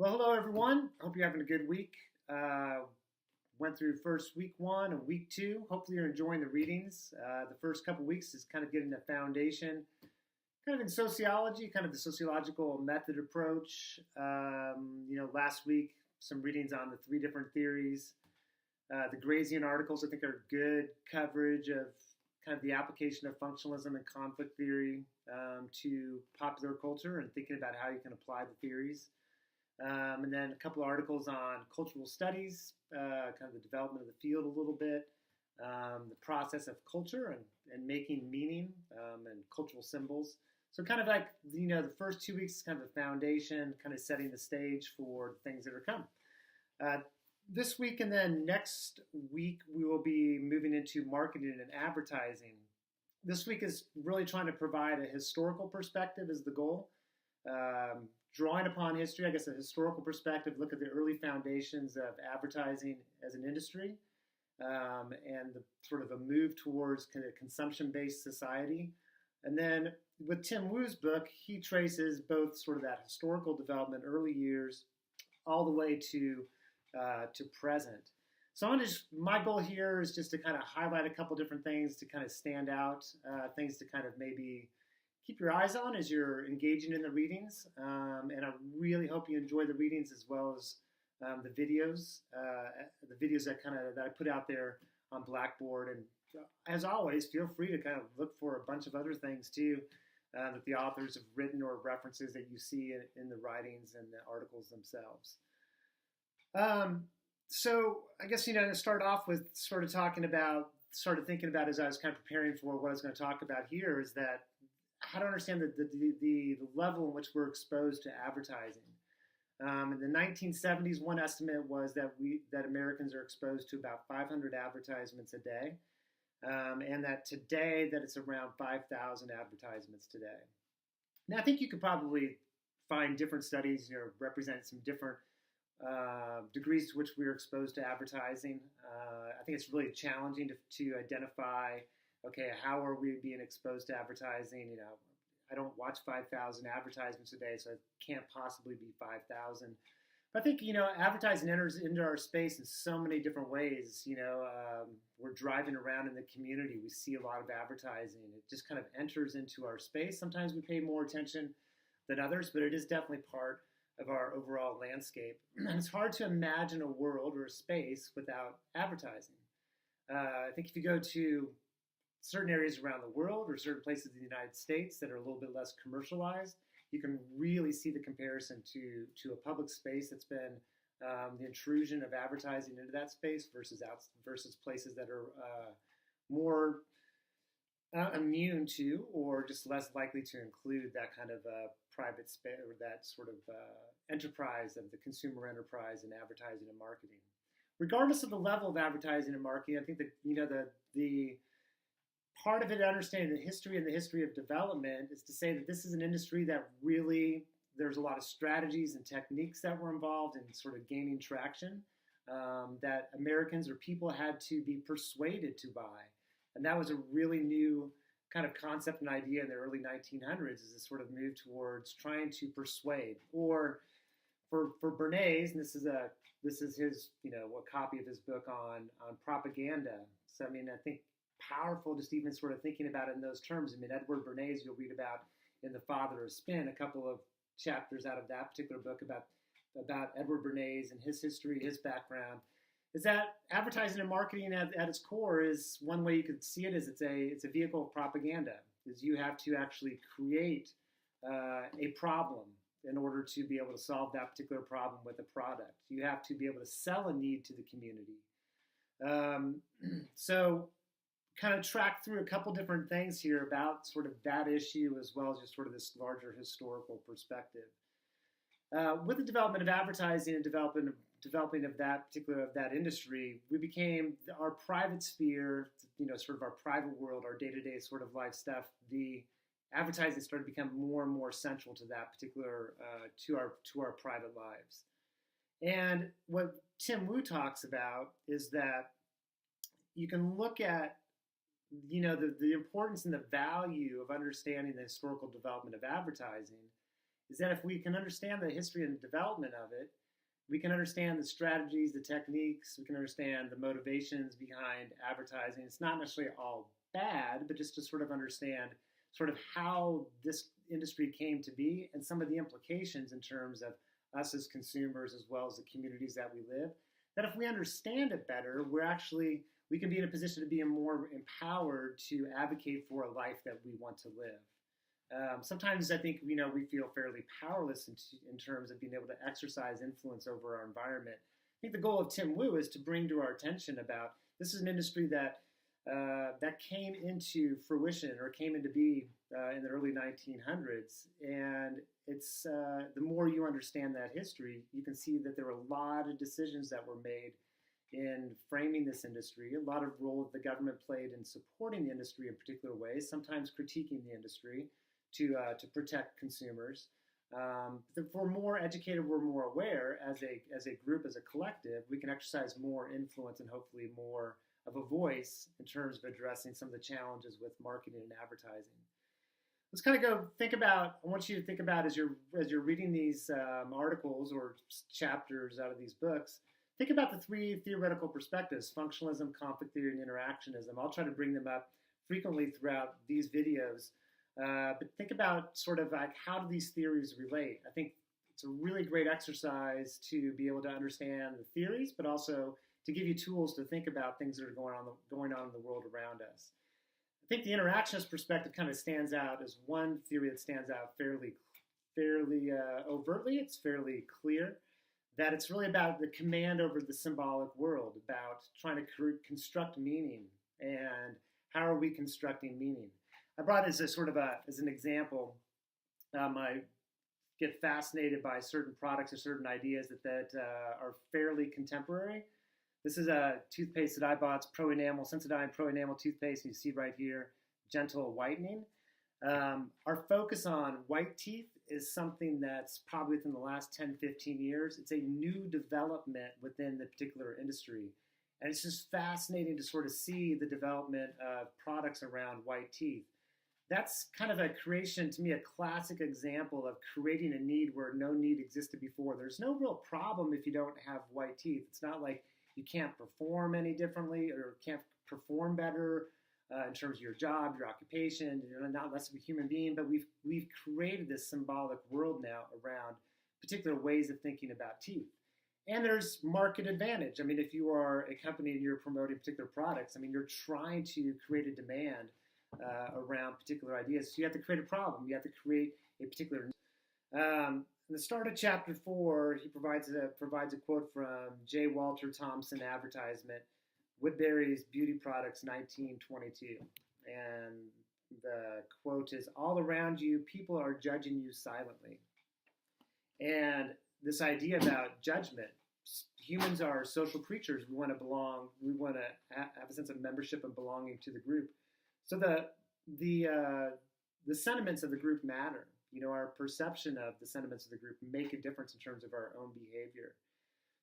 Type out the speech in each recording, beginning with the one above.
Well, hello everyone. Hope you're having a good week. Went through first week one and week two. Hopefully you're enjoying the readings. The first couple weeks is kind of getting the foundation, kind of in sociology, kind of the sociological method approach. Last week some readings on the three different theories. The Grazian articles I think are good coverage of kind of the application of functionalism and conflict theory to popular culture and thinking about how you can apply the theories. And then a couple of articles on cultural studies, kind of the development of the field a little bit, the process of culture and making meaning and cultural symbols. So kind of like, the first 2 weeks is kind of the foundation, kind of setting the stage for things that are coming. This week and then next week, we will be moving into marketing and advertising. This week is really trying to provide a historical perspective is the goal. Drawing upon history, I guess a historical perspective, look at the early foundations of advertising as an industry and the sort of a move towards kind of consumption-based society. And then with Tim Wu's book, he traces both sort of that historical development, early years, all the way to present. So my goal here is just to kind of highlight a couple different things to kind of stand out, things to kind of maybe keep your eyes on as you're engaging in the readings. And I really hope you enjoy the readings as well as the videos that I put out there on Blackboard. And as always, feel free to kind of look for a bunch of other things too that the authors have written or references that you see in the writings and the articles themselves. So I guess, to start off with started thinking about as I was kind of preparing for what I was going to talk about here is that how to understand the level in which we're exposed to advertising. In the 1970s, one estimate was that Americans are exposed to about 500 advertisements a day, and that today that it's around 5,000 advertisements today. Now, I think you could probably find different studies, represent some different degrees to which we're exposed to advertising. I think it's really challenging to identify, okay, how are we being exposed to advertising? I don't watch 5,000 advertisements a day, so it can't possibly be 5,000. But I think, advertising enters into our space in so many different ways. We're driving around in the community. We see a lot of advertising. It just kind of enters into our space. Sometimes we pay more attention than others, but it is definitely part of our overall landscape. And it's hard to imagine a world or a space without advertising. I think if you go to certain areas around the world or certain places in the United States that are a little bit less commercialized, you can really see the comparison to a public space that's been the intrusion of advertising into that space versus places that are more immune to or just less likely to include that kind of private space or that sort of enterprise of the consumer enterprise in advertising and marketing. Regardless of the level of advertising and marketing, I think that the part of it, understanding the history and the history of development, is to say that this is an industry that really, there's a lot of strategies and techniques that were involved in sort of gaining traction that Americans or people had to be persuaded to buy. And that was a really new kind of concept and idea in the early 1900s, is this sort of move towards trying to persuade. Or for Bernays, and this is his, a copy of his book on propaganda. So, I think powerful just even sort of thinking about it in those terms. Edward Bernays, you'll read about in The Father of Spin, a couple of chapters out of that particular book about Edward Bernays and his history, his background, is that advertising and marketing at its core is one way you could see it is it's a vehicle of propaganda. Is you have to actually create a problem in order to be able to solve that particular problem with a product. You have to be able to sell a need to the community. So kind of track through a couple different things here about sort of that issue as well as just sort of this larger historical perspective. With the development of advertising and developing of that industry, we became our private sphere, sort of our private world, our day-to-day sort of life stuff. The advertising started to become more and more central to that particular to our private lives. And what Tim Wu talks about is that you can look at the importance and the value of understanding the historical development of advertising is that if we can understand the history and development of it, we can understand the strategies, the techniques, we can understand the motivations behind advertising. It's not necessarily all bad, but just to sort of understand sort of how this industry came to be and some of the implications in terms of us as consumers as well as the communities that we live. That if we understand it better, we can be in a position to be more empowered to advocate for a life that we want to live. Sometimes I think we feel fairly powerless in terms of being able to exercise influence over our environment. I think the goal of Tim Wu is to bring to our attention about this is an industry that came into fruition or came into being in the early 1900s, and it's the more you understand that history, you can see that there were a lot of decisions that were made in framing this industry, a lot of role that the government played in supporting the industry in particular ways, sometimes critiquing the industry to protect consumers. If we're more educated, we're more aware as a group, as a collective, we can exercise more influence and hopefully more of a voice in terms of addressing some of the challenges with marketing and advertising. Let's kind of I want you to think about as you're reading these articles or chapters out of these books, think about the three theoretical perspectives: functionalism, conflict theory, and interactionism. I'll try to bring them up frequently throughout these videos. But think about sort of like how do these theories relate? I think it's a really great exercise to be able to understand the theories, but also to give you tools to think about things that are going on in the world around us. I think the interactionist perspective kind of stands out as one theory that stands out fairly overtly. It's fairly clear that it's really about the command over the symbolic world, about trying to construct meaning, and how are we constructing meaning. I brought it as as an example. I get fascinated by certain products or certain ideas that are fairly contemporary. This is a toothpaste that I bought. It's Pro Enamel, Sensodyne Pro Enamel toothpaste. You see right here, gentle whitening. Our focus on white teeth is something that's probably within the last 10, 15 years. It's a new development within the particular industry. And it's just fascinating to sort of see the development of products around white teeth. That's kind of a creation, to me, a classic example of creating a need where no need existed before. There's no real problem if you don't have white teeth. It's not like you can't perform any differently or can't perform better in terms of your job, your occupation. You're not less of a human being, but we've created this symbolic world now around particular ways of thinking about teeth. And there's market advantage. I mean, if you are a company and you're promoting particular products, I mean, you're trying to create a demand around particular ideas. So you have to create a problem. You have to create a particular. In the start of chapter 4, he provides a quote from J. Walter Thompson advertisement, Woodbury's Beauty Products, 1922. And the quote is, "All around you, people are judging you silently." And this idea about judgment, humans are social creatures. We want to belong. We want to have a sense of membership and belonging to the group. So the sentiments of the group matter. Our perception of the sentiments of the group make a difference in terms of our own behavior.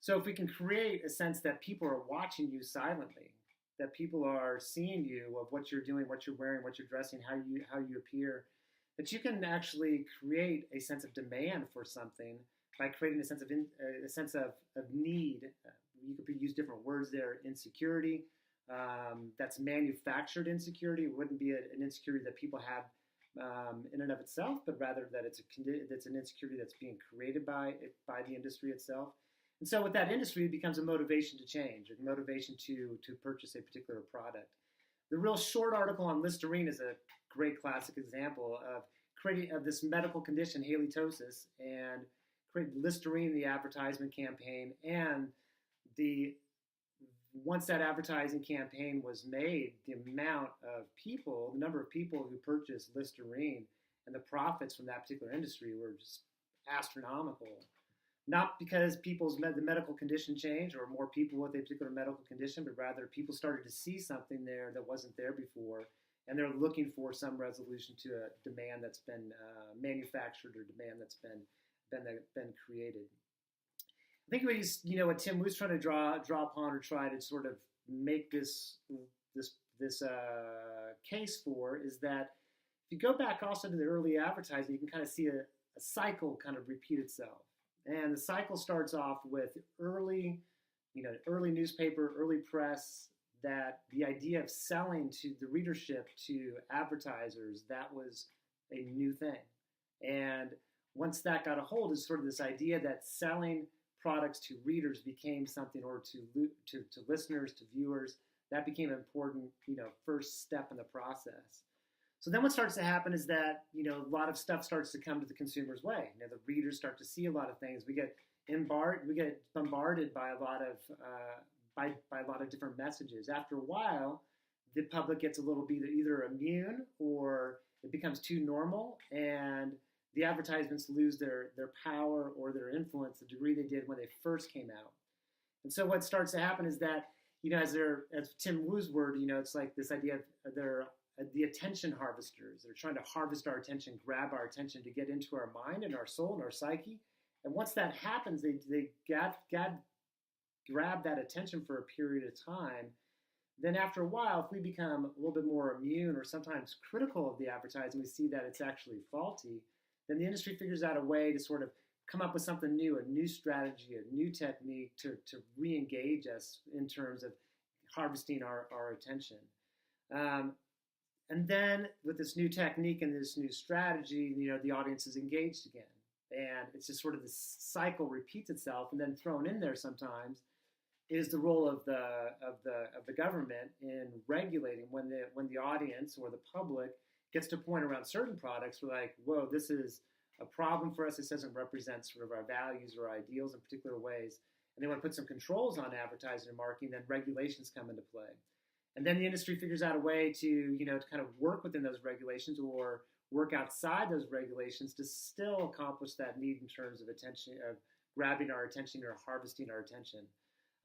So if we can create a sense that people are watching you silently, that people are seeing you of what you're doing, what you're wearing, what you're dressing, how you appear, that you can actually create a sense of demand for something by creating a sense of need. You could use different words there. Insecurity. That's manufactured insecurity. It wouldn't be an insecurity that people have in and of itself, but rather that it's an insecurity that's being created by the industry itself. And so with that industry, it becomes a motivation to change, a motivation to purchase a particular product. The real short article on Listerine is a great classic example of this medical condition, halitosis, and Listerine, the advertisement campaign, and once that advertising campaign was made, the number of people who purchased Listerine and the profits from that particular industry were just astronomical. Not because the medical condition changed or more people with a particular medical condition, but rather people started to see something there that wasn't there before, and they're looking for some resolution to a demand that's been manufactured or demand that's been created. I think what Tim Wu's trying to draw upon or try to sort of make this case for is that if you go back also to the early advertising, you can kind of see a cycle kind of repeat itself. And the cycle starts off with early newspaper, early press, that the idea of selling to the readership, to advertisers, that was a new thing. And once that got a hold, is sort of this idea that selling products to readers became something, or to listeners, to viewers, that became an important, first step in the process. So then what starts to happen is that, a lot of stuff starts to come to the consumer's way. The readers start to see a lot of things. We get bombarded by a lot of by a lot of different messages. After a while, the public gets a little bit either immune, or it becomes too normal, and the advertisements lose their power or their influence, the degree they did when they first came out. And so what starts to happen is that, as Tim Wu's word, it's like this idea of they're the attention harvesters. They're trying to harvest our attention, grab our attention, to get into our mind and our soul and our psyche. And once that happens, they grab that attention for a period of time. Then after a while, if we become a little bit more immune, or sometimes critical of the advertising, we see that it's actually faulty, then the industry figures out a way to sort of come up with something new, a new strategy, a new technique to re-engage us in terms of harvesting our attention. And then with this new technique and this new strategy, the audience is engaged again. And it's just sort of this cycle repeats itself. And then thrown in there sometimes is the role of the government in regulating when the audience or the public gets to a point around certain products where, like, whoa, this is a problem for us. This doesn't represent sort of our values or ideals in particular ways. And they want to put some controls on advertising and marketing, then regulations come into play. And then the industry figures out a way to kind of work within those regulations, or work outside those regulations, to still accomplish that need in terms of attention, of grabbing our attention or harvesting our attention.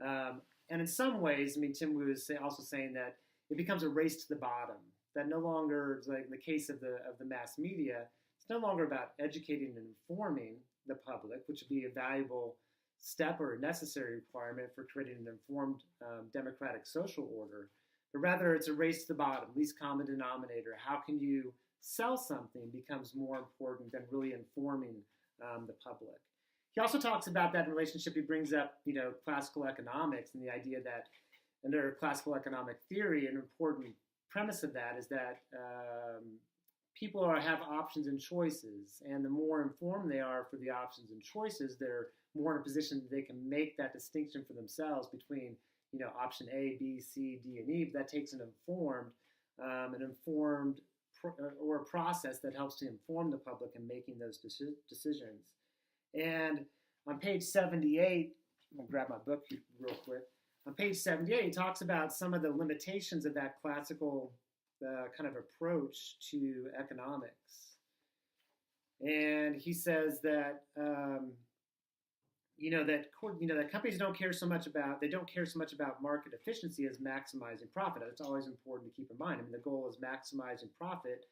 And in some ways, Tim Wu is also saying that it becomes a race to the bottom. That no longer, like in the case of the mass media, it's no longer about educating and informing the public, which would be a valuable step or a necessary requirement for creating an informed democratic social order, but rather it's a race to the bottom, least common denominator. How can you sell something becomes more important than really informing the public. He also talks about that relationship. He brings up, classical economics, and the idea that under classical economic theory, an important premise of that is that people have options and choices, and the more informed they are for the options and choices, they're more in a position that they can make that distinction for themselves between, option A, B, C, D, and E. But that takes an informed or a process that helps to inform the public in making those decisions. And on page 78, I'm going to grab my book real quick. On page 78, he talks about some of the limitations of that classical kind of approach to economics. And he says that that companies don't care so much about market efficiency as maximizing profit. That's always important to keep in mind. The goal is maximizing profit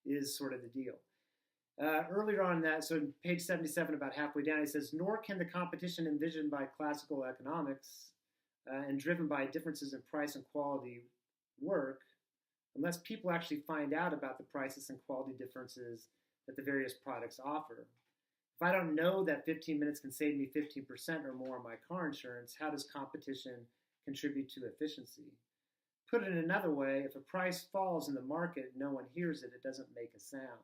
is sort of the deal. Earlier on that, so page 77, about halfway down, he says, nor can the competition envisioned by classical economics and driven by differences in price and quality work unless people actually find out about the prices and quality differences that the various products offer. If I don't know that 15 minutes can save me 15% or more on my car insurance, how does competition contribute to efficiency? Put it another way, if a price falls in the market, no one hears it, it doesn't make a sound.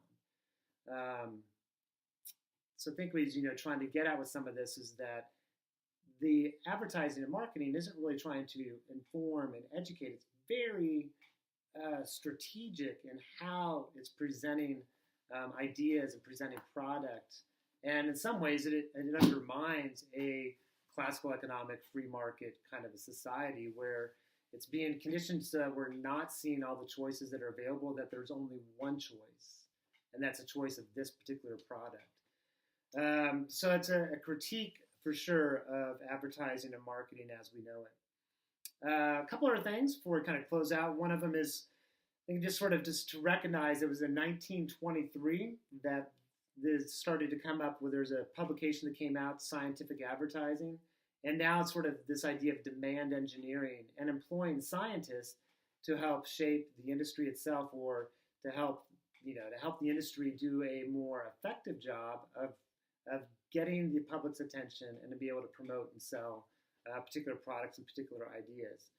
So I think what he's trying to get at with some of this is that the advertising and marketing isn't really trying to inform and educate. It's very strategic in how it's presenting ideas and presenting product. And in some ways, it undermines a classical economic free market kind of a society where it's being conditioned so we're not seeing all the choices that are available, that there's only one choice, and that's a choice of this particular product. So it's a critique for sure of advertising and marketing as we know it. A couple other things before we kind of close out. One of them is, I think, just to recognize it was in 1923 that this started to come up where there's a publication that came out, Scientific Advertising, and now it's sort of this idea of demand engineering and employing scientists to help shape the industry itself or to help to help the industry do a more effective job of getting the public's attention and to be able to promote and sell particular products and particular ideas.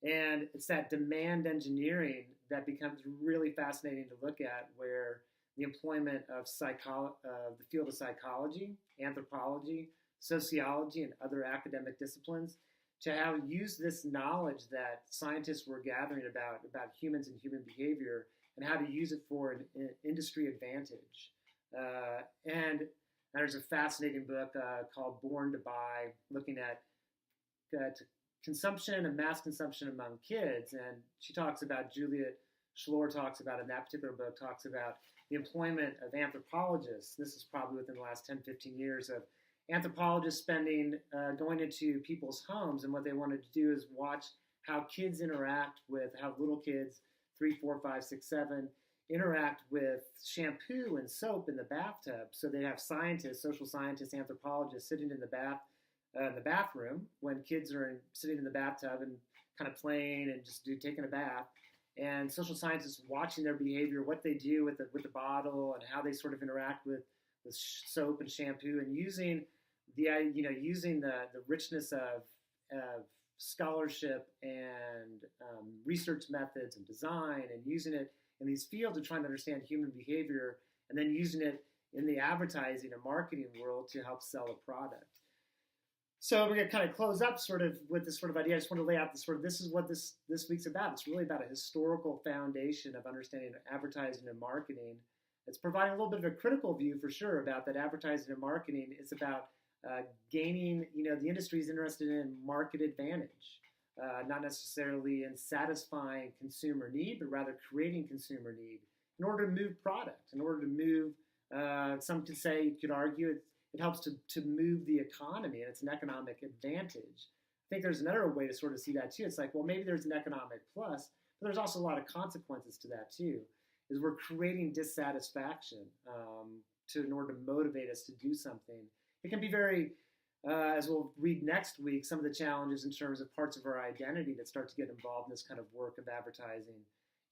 And it's that demand engineering that becomes really fascinating to look at, where the employment of the field of psychology, anthropology, sociology, and other academic disciplines to use this knowledge that scientists were gathering about humans and human behavior, and how to use it for an industry advantage. And there's a fascinating book called Born to Buy, looking at consumption and mass consumption among kids. And Juliet Schloer talks about, in that particular book, talks about the employment of anthropologists. This is probably within the last 10, 15 years, of anthropologists going into people's homes, and what they wanted to do is watch how kids interact with, how little kids, 3, 4, 5, 6, 7, interact with shampoo and soap in the bathtub. So they have scientists, social scientists, anthropologists sitting in the bathroom when kids are sitting in the bathtub and kind of playing and just taking a bath, and social scientists watching their behavior, what they do with the bottle, and how they sort of interact with soap and shampoo, and using the richness of scholarship and research methods and design, and using it in these fields of trying to understand human behavior, and then using it in the advertising and marketing world to help sell a product. So we're going to kind of close up sort of with this sort of idea. I just want to lay out this is what this week's about. It's really about a historical foundation of understanding advertising and marketing. It's providing a little bit of a critical view, for sure, about that advertising and marketing is about gaining, the industry is interested in market advantage, not necessarily in satisfying consumer need, but rather creating consumer need in order to move product, in order to move, some could say, you could argue, it helps to move the economy, and it's an economic advantage. I think there's another way to sort of see that too. It's like, well, maybe there's an economic plus, but there's also a lot of consequences to that too. Is we're creating dissatisfaction in order to motivate us to do something. It can be very, as we'll read next week, some of the challenges in terms of parts of our identity that start to get involved in this kind of work of advertising,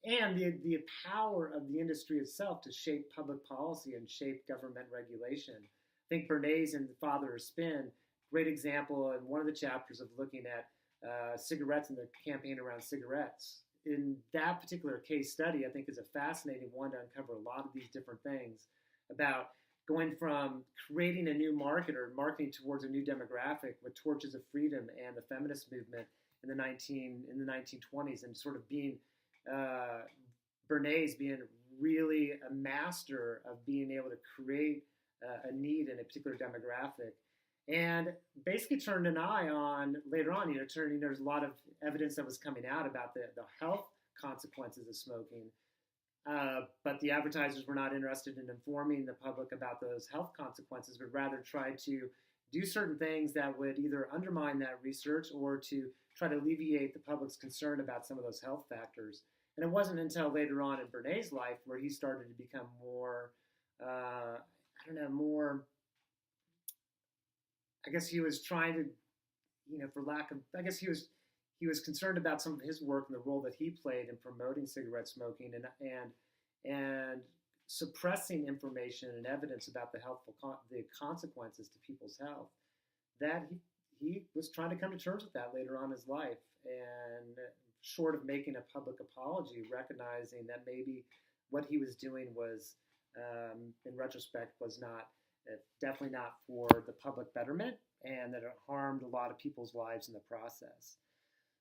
and the power of the industry itself to shape public policy and shape government regulation. I think Bernays in The Father of Spin, great example in one of the chapters of looking at cigarettes and the campaign around cigarettes. In that particular case study, I think is a fascinating one to uncover a lot of these different things about going from creating a new market or marketing towards a new demographic with Torches of Freedom and the feminist movement in the 1920s, and sort of being Bernays being really a master of being able to create a need in a particular demographic, and basically turned an eye on later on. There's a lot of evidence that was coming out about the health consequences of smoking, but the advertisers were not interested in informing the public about those health consequences, but rather tried to do certain things that would either undermine that research or to try to alleviate the public's concern about some of those health factors. And it wasn't until later on in Bernays' life where he started to become more, I guess he was trying to, he was concerned about some of his work and the role that he played in promoting cigarette smoking and suppressing information and evidence about the consequences to people's health. That he was trying to come to terms with that later on in his life, and short of making a public apology, recognizing that maybe what he was doing was, in retrospect, was not definitely not for the public betterment, and that it harmed a lot of people's lives in the process.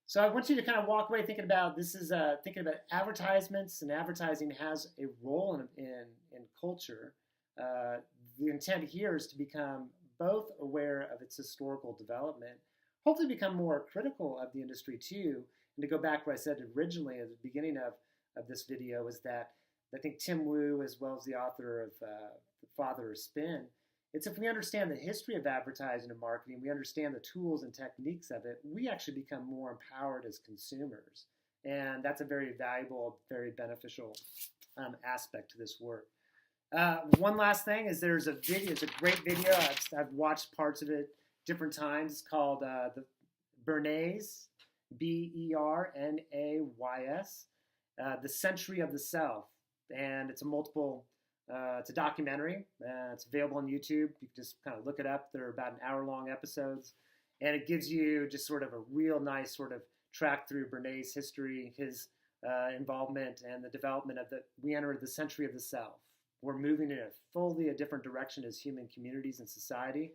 So I want you to kind of walk away thinking about thinking about advertisements, and advertising has a role in culture. The intent here is to become both aware of its historical development, hopefully become more critical of the industry too. And to go back to what I said originally at the beginning of this video, is that I think Tim Wu, as well as the author of The Father of Spin, it's if we understand the history of advertising and marketing, we understand the tools and techniques of it, we actually become more empowered as consumers. And that's a very valuable, very beneficial aspect to this work. One last thing is there's a video, it's a great video. I've watched parts of it different times. It's called the Bernays, Bernays, The Century of the Self. and it's a documentary. It's available on YouTube. You can just kind of look it up. They're about an hour-long episodes, and it gives you just sort of a real nice sort of track through Bernays' history, his involvement, and the development of we enter the century of the self. We're moving in a different direction as human communities and society.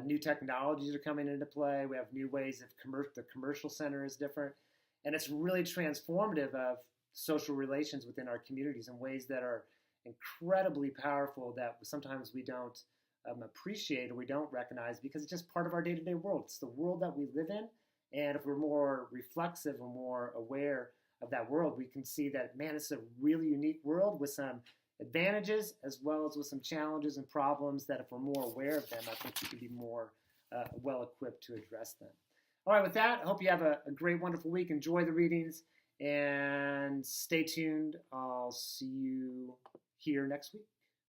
New technologies are coming into play. We have new ways of the commercial center is different. And it's really transformative of social relations within our communities in ways that are incredibly powerful that sometimes we don't appreciate or we don't recognize because it's just part of our day-to-day world. It's the world that we live in. And if we're more reflexive and more aware of that world, we can see that, man, it's a really unique world with some advantages as well as with some challenges and problems that if we're more aware of them, I think we can be more well-equipped to address them. All right, with that, I hope you have a great, wonderful week. Enjoy the readings and stay tuned. I'll see you here next week.